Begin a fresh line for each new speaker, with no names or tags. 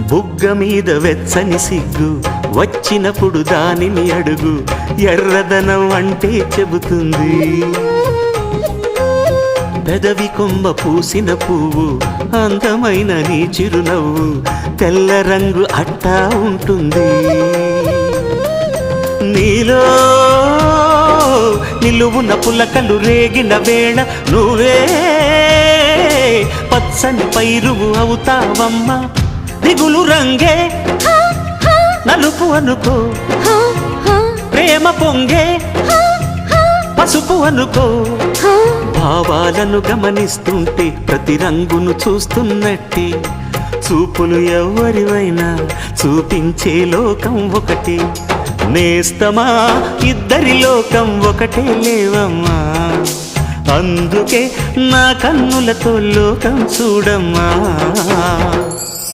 బుగ్గ మీద వెచ్చని సిగ్గు వచ్చినప్పుడు దానిని అడుగు, ఎర్రదనం అంటే చెబుతుంది. పెదవి కొమ్మ పూసిన పువ్వు అందమైన నీ చిరునవ్వు, తెల్ల రంగు అట్టా ఉంటుంది. నీలో నిలువున పులకలు రేగిన వేళ నువ్వే పచ్చని పైరువు అవుతావమ్మా. దిగులు రంగే నలుపు అనుకో, ప్రేమ పొంగే పసుపు అనుకో. భావాలను గమనిస్తుంటే ప్రతి రంగును చూస్తున్నట్టే, చూపులు ఎవరివైనా చూపించే లోకం ఒకటి. నేస్తమా ఇద్దరి లోకం ఒకటే లేవమ్మా, అందుకే నా కన్నులతో లోకం చూడమ్మా.